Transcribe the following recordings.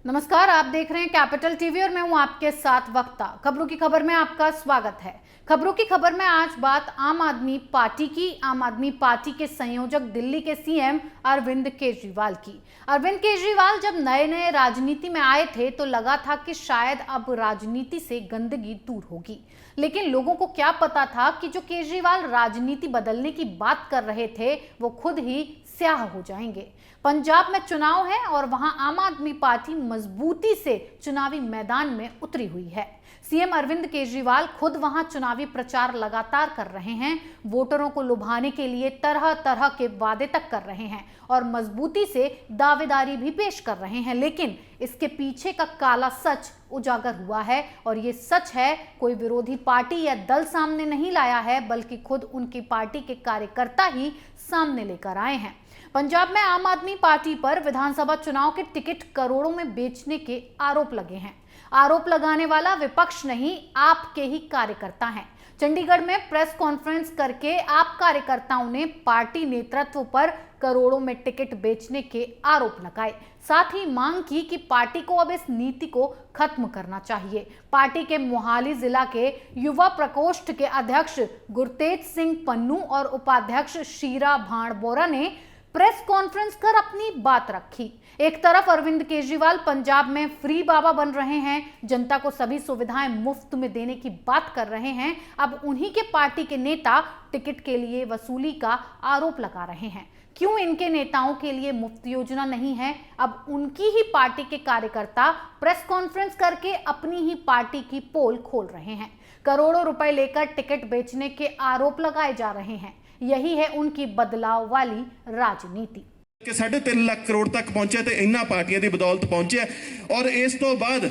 नमस्कार, आप देख रहे हैं कैपिटल टीवी और मैं हूं आपके साथ वक्ता। खबरों की खबर में आपका स्वागत है। खबरों की खबर में आज बात आम आदमी पार्टी की। आम आदमी पार्टी के संयोजक दिल्ली के सीएम अरविंद केजरीवाल की। अरविंद केजरीवाल जब नए नए राजनीति में आए थे तो लगा था कि शायद अब राजनीति से गंदगी दूर होगी, लेकिन लोगों को क्या पता था कि जो केजरीवाल राजनीति बदलने की बात कर रहे थे वो खुद ही स्याह हो जाएंगे। पंजाब में चुनाव है और वहां आम आदमी पार्टी मजबूती से चुनावी मैदान में उतरी हुई है। सीएम अरविंद केजरीवाल खुद वहां चुनावी प्रचार लगातार कर रहे हैं, वोटरों को लुभाने के लिए तरह तरह के वादे तक कर रहे हैं और मजबूती से दावेदारी भी पेश कर रहे हैं। लेकिन इसके पीछे का काला सच उजागर हुआ है और ये सच है कोई विरोधी पार्टी या दल सामने नहीं लाया है, बल्कि खुद उनकी पार्टी के कार्यकर्ता ही सामने लेकर आए हैं। पंजाब में आम आदमी पार्टी पर विधानसभा चुनाव के टिकट करोड़ों में बेचने के आरोप लगे हैं। आरोप लगाने वाला विपक्ष नहीं, आपके ही कार्यकर्ता हैं। चंडीगढ़ में प्रेस कॉन्फ्रेंस करके आप कार्यकर्ताओं ने पार्टी नेतृत्व पर करोड़ों में टिकट बेचने के आरोप लगाए। साथ ही मांग की कि पार्टी को अब इस नीति को खत्म करना चाहिए। पार्टी के मोहाली जिला के युवा प्रकोष्ठ के अध्यक्ष गुरतेज सिंह पन्नू और उपाध्यक्ष शीरा भाणबोरा ने प्रेस कॉन्फ्रेंस कर अपनी बात रखी। एक तरफ अरविंद केजरीवाल पंजाब में फ्री बाबा बन रहे हैं, जनता को सभी सुविधाएं मुफ्त में देने की बात कर रहे हैं। अब उन्हीं के पार्टी के नेता टिकट के लिए वसूली का आरोप लगा रहे हैं। क्यों इनके नेताओं के लिए मुफ्त योजना नहीं है? अब उनकी ही पार्टी के कार्यकर्ता प्रेस कॉन्फ्रेंस करके अपनी ही पार्टी की पोल खोल रहे हैं। करोड़ों रुपए लेकर टिकट बेचने के आरोप लगाए जा रहे हैं। यही है उनकी बदलाव वाली राजनीति। 3.5 लाख करोड़ तक पहुंचे तो इन्हां पार्टियां की बदौलत पहुंचे और इस तो बाद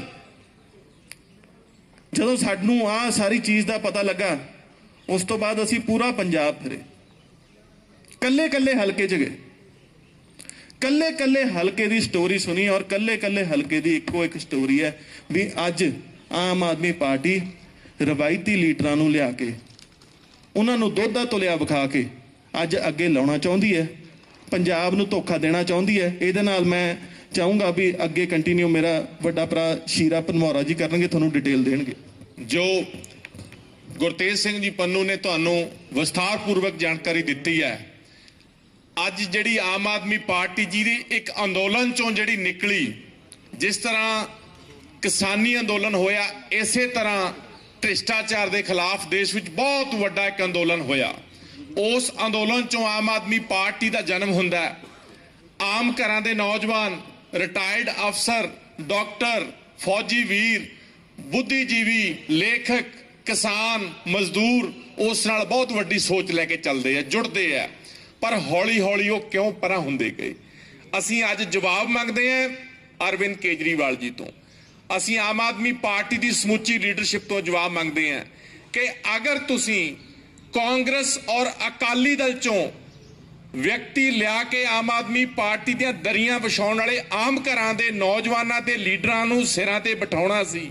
जदों सानू आ सारी चीज का पता लगा, उस तो बाद असी पूरा पंजाब फिरे, कल्ले कल्ले हलके च गए, कल्ले कल्ले हलके की स्टोरी सुनी और कल्ले कल्ले हलके की इको एक स्टोरी है भी अज आम आदमी पार्टी रवायती लीडरां नूं लिया के उन्होंने दुध दा तुलिया विखा के अज अगे लाउणा चाहुंदी है, पंजाब नूं धोखा देना चाहुंदी है। इहदे नाल मैं चाहूँगा भी अगे कंटीन्यू मेरा वड्डा भरा शीरा भनमौरा जी करनगे, तुहानूं डिटेल देणगे। जो गुरतेज सिंह जी पन्नू ने तुहानूं विस्तारपूर्वक जानकारी दित्ती है, अज जिहड़ी आम आदमी पार्टी जी दी एक अंदोलन चों जिहड़ी निकली, जिस तरह किसानी अंदोलन होया, इसे तरह भ्रिष्टाचार के खिलाफ देश में बहुत वड्डा एक अंदोलन होया। उस अंदोलन चों आम आदमी पार्टी का जन्म हुंदा है। आम घरां दे नौजवान, रिटायर्ड अफसर, डॉक्टर, फौजी वीर, बुद्धिजीवी, लेखक, किसान, मजदूर उस नाल बहुत वड्डी सोच लैके चलते हैं, जुड़ते हैं, पर हौली हौली वो क्यों परां हुंदे गए। असीं अज जवाब मंगते हैं अरविंद केजरीवाल जी तो, असीं आम आदमी पार्टी की समुची लीडरशिप तो जवाब मंगते हैं कि अगर तुसीं कांग्रेस और अकाली दल चों व्यक्ति लिया के आम आदमी पार्टी ਦੀਆਂ दरियां विछाउण वाले आम घरां दे नौजवानां ते लीडरां नूं सिरां ते बिठाउणा सी,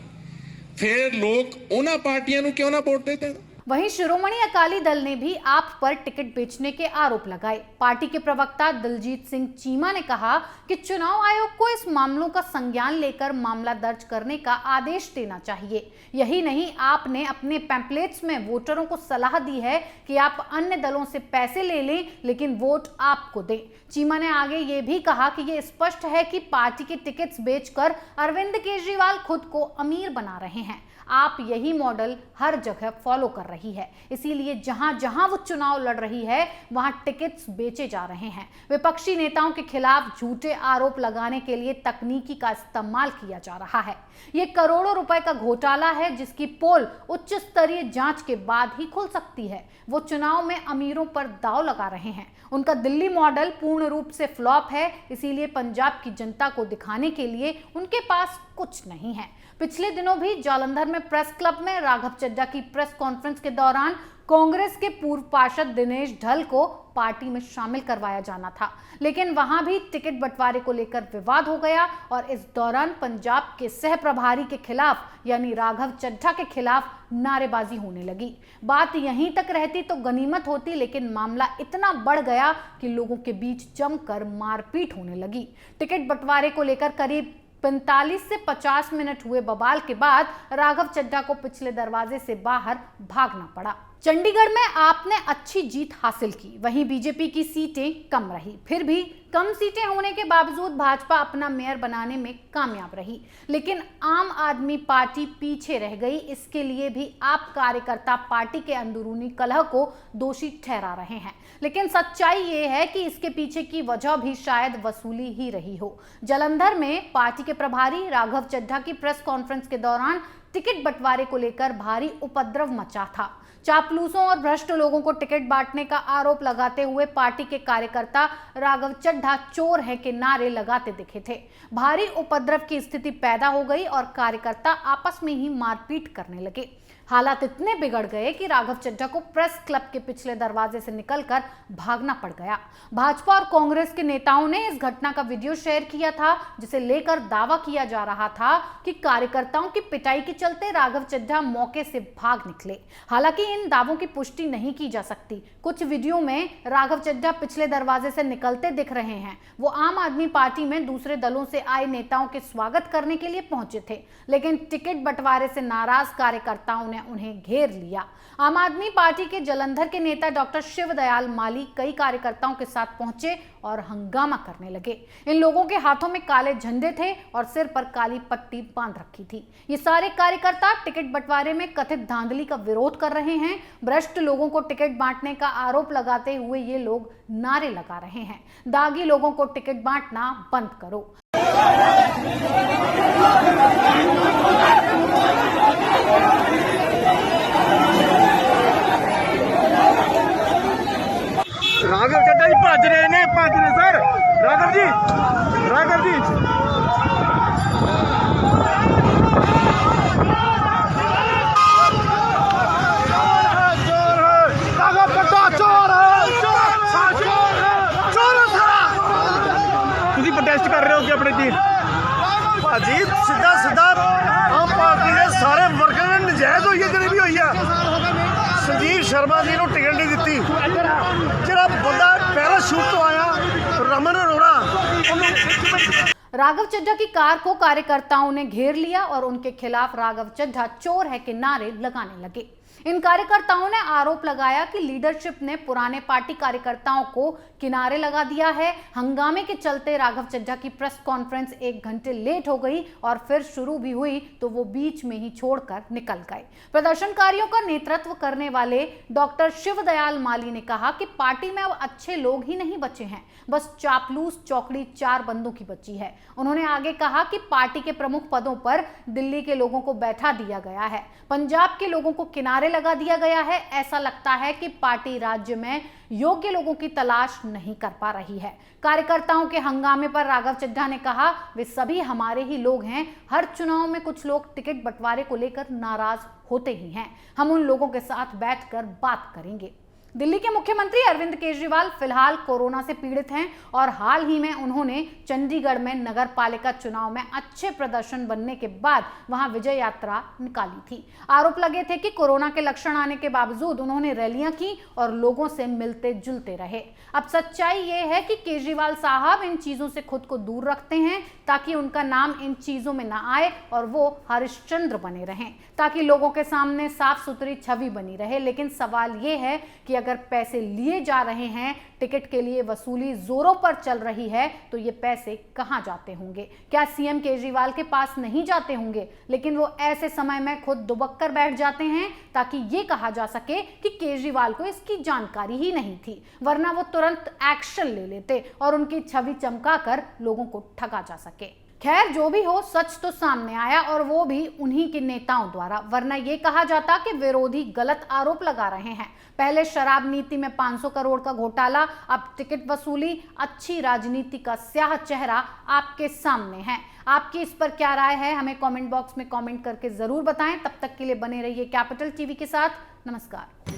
फिर लोग उन्हां पार्टियां नूं क्यों ना वोट देते। वहीं शिरोमणि अकाली दल ने भी आप पर टिकट बेचने के आरोप लगाए। पार्टी के प्रवक्ता दलजीत सिंह चीमा ने कहा कि चुनाव आयोग को इस मामलों का संज्ञान लेकर मामला दर्ज करने का आदेश देना चाहिए। यही नहीं, आपने अपने पैम्पलेट्स में वोटरों को सलाह दी है कि आप अन्य दलों से पैसे ले लें लेकिन वोट आपको दें। चीमा ने आगे ये भी कहा कि ये स्पष्ट है कि पार्टी के टिकट्स बेचकर अरविंद केजरीवाल खुद को अमीर बना रहे हैं। आप यही मॉडल हर जगह फॉलो कर रही है, इसीलिए जहां जहां वो चुनाव लड़ रही है वहां टिकट्स बेचे जा रहे हैं। विपक्षी नेताओं के खिलाफ झूठे आरोप लगाने के लिए तकनीकी का इस्तेमाल किया जा रहा है। ये करोड़ों रुपए का घोटाला है जिसकी पोल उच्च स्तरीय जांच के बाद ही खुल सकती है। वो चुनाव में अमीरों पर दांव लगा रहे हैं। उनका दिल्ली मॉडल पूर्ण रूप से फ्लॉप है, इसीलिए पंजाब की जनता को दिखाने के लिए उनके पास कुछ नहीं है। पिछले दिनों भी जालंधर में प्रेस क्लब में राघव चड्ढा की प्रेस कॉन्फ्रेंस के दौरान कांग्रेस के पूर्व पार्षद दिनेश ढल को पार्टी में शामिल करवाया जाना था, लेकिन वहां भी टिकट बंटवारे को लेकर विवाद हो गया और इस दौरान पंजाब के सह प्रभारी के खिलाफ यानी राघव चड्ढा के खिलाफ नारेबाजी होने लगी। बात यहीं तक रहती तो गनीमत होती, लेकिन मामला इतना बढ़ गया कि लोगों के बीच जमकर मारपीट होने लगी। टिकट बंटवारे को लेकर करीब 45 से 50 मिनट हुए बवाल के बाद राघव चड्ढा को पिछले दरवाजे से बाहर भागना पड़ा। चंडीगढ़ में आपने अच्छी जीत हासिल की, वहीं बीजेपी की सीटें कम रही। फिर भी कम सीटें होने के बावजूद भाजपा अपना मेयर बनाने में कामयाब रही, लेकिन आम आदमी पार्टी पीछे रह गई। इसके लिए भी आप कार्यकर्ता पार्टी के अंदरूनी कलह को दोषी ठहरा रहे हैं, लेकिन सच्चाई ये है कि इसके पीछे की वजह भी शायद वसूली ही रही हो। जालंधर में पार्टी के प्रभारी राघव चड्ढा की प्रेस कॉन्फ्रेंस के दौरान टिकट बंटवारे को लेकर भारी उपद्रव मचा था। चापलूसों और भ्रष्ट लोगों को टिकट बांटने का आरोप लगाते हुए पार्टी के कार्यकर्ता राघव चड्ढा चोर है के नारे लगाते दिखे थे। भारी उपद्रव की स्थिति पैदा हो गई और कार्यकर्ता आपस में ही मारपीट करने लगे। हालात इतने बिगड़ गए कि राघव चड्ढा को प्रेस क्लब के पिछले दरवाजे से निकलकर भागना पड़ गया। भाजपा और कांग्रेस के नेताओं ने इस घटना का वीडियो शेयर किया था, जिसे लेकर दावा किया जा रहा था कि कार्यकर्ताओं की पिटाई के चलते राघव चड्ढा मौके से भाग निकले। हालांकि इन दावों की पुष्टि नहीं की जा सकती। कुछ वीडियो में राघव चड्ढा पिछले दरवाजे से निकलते दिख रहे हैं। वो आम आदमी पार्टी में दूसरे दलों से आए नेताओं के स्वागत करने के लिए पहुंचे थे, लेकिन टिकट बंटवारे से नाराज कार्यकर्ताओं ने उन्हें घेर लिया। आम आदमी पार्टी के जालंधर के नेता डॉक्टर शिवदयाल माली कई कार्यकर्ताओं के साथ पहुंचे और हंगामा करने लगे। इन लोगों के हाथों में काले झंडे थे और सिर पर काली पट्टी बांध रखी थी। ये सारे कार्यकर्ता टिकट बंटवारे में कथित धांधली का विरोध कर रहे हैं। भ्रष्ट लोगों को टिकट बांटने का आरोप लगाते हुए ये लोग नारे लगा रहे हैं, दागी लोगों को टिकट बांटना बंद करो। राघव चड्ढा जी भज रहे सर। राघव जी राघव चड्ढा चोर ਤੁਸੀਂ ਪ੍ਰੋਟੈਸਟ ਕਰ ਰਹੇ ਹੋ ਕਿ ਆਪਣੇ ਜੀ ਭਾਜੀ ਸਿੱਧਾ ਆਮ ਪਾਰਟੀ ਦੇ ਸਾਰੇ ਵਰਕਰਾਂ ਨੇ ਨਜਾਇਜ਼ ਹੋਈ ਹੈ, ਜਿਹੜੀ ਵੀ ਹੋਈ ਆ। संजीव शर्मा जी को टिकट नहीं दी, जरा बंदा पैराशूट तो आया रमन अरोड़ा। राघव चड्ढा की कार को कार्यकर्ताओं ने घेर लिया और उनके खिलाफ राघव चड्ढा चोर है के नारे लगाने लगे। इन कार्यकर्ताओं ने आरोप लगाया कि लीडरशिप ने पुराने पार्टी कार्यकर्ताओं को किनारे लगा दिया है। हंगामे के चलते राघव चड्ढा की प्रेस कॉन्फ्रेंस 1 घंटे लेट हो गई और फिर शुरू भी हुई तो वो बीच में ही छोड़कर निकल गए। प्रदर्शनकारियों का नेतृत्व करने वाले डॉक्टर शिवदयाल माली ने कहा कि पार्टी में अब अच्छे लोग ही नहीं बचे हैं, बस चापलूस चौकड़ी 4 बंदों की बची है। उन्होंने आगे कहा कि पार्टी के प्रमुख पदों पर दिल्ली के लोगों को बैठा दिया गया है, पंजाब के लोगों को किनारे लगा दिया गया है। ऐसा लगता है कि पार्टी राज्य में योग्य लोगों की तलाश नहीं कर पा रही है। कार्यकर्ताओं के हंगामे पर राघव चड्ढा ने कहा, वे सभी हमारे ही लोग हैं। हर चुनाव में कुछ लोग टिकट बंटवारे को लेकर नाराज होते ही हैं। हम उन लोगों के साथ बैठकर बात करेंगे। दिल्ली के मुख्यमंत्री अरविंद केजरीवाल फिलहाल कोरोना से पीड़ित हैं और हाल ही में उन्होंने चंडीगढ़ में नगर पालिका चुनाव में अच्छे प्रदर्शन बनने के बाद वहां विजय यात्रा निकाली थी। आरोप लगे थे कि कोरोना के लक्षण आने के बावजूद उन्होंने रैलियां की और लोगों से मिलते जुलते रहे। अब सच्चाई ये है कि केजरीवाल साहब इन चीजों से खुद को दूर रखते हैं ताकि उनका नाम इन चीजों में ना आए और वो हरिश्चंद्र बने रहें, ताकि लोगों के सामने साफ सुथरी छवि बनी रहे। लेकिन सवाल ये है कि अगर पैसे लिए जा रहे हैं, टिकट के लिए वसूली जोरों पर चल रही है, तो ये पैसे कहां जाते होंगे? क्या सीएम केजरीवाल के पास नहीं जाते होंगे? लेकिन वो ऐसे समय में खुद दुबक कर बैठ जाते हैं ताकि ये कहा जा सके कि केजरीवाल को इसकी जानकारी ही नहीं थी, वरना वो तुरंत एक्शन ले लेते और उनकी छवि चमकाकर लोगों को ठगा जा सके। खैर, जो भी हो, सच तो सामने आया और वो भी उन्हीं के नेताओं द्वारा, वरना ये कहा जाता कि विरोधी गलत आरोप लगा रहे हैं। पहले शराब नीति में 500 करोड़ का घोटाला, अब टिकट वसूली। अच्छी राजनीति का स्याह चेहरा आपके सामने है। आपकी इस पर क्या राय है, हमें कमेंट बॉक्स में कमेंट करके जरूर बताएं। तब तक के लिए बने रहिए कैपिटल टीवी के साथ। नमस्कार।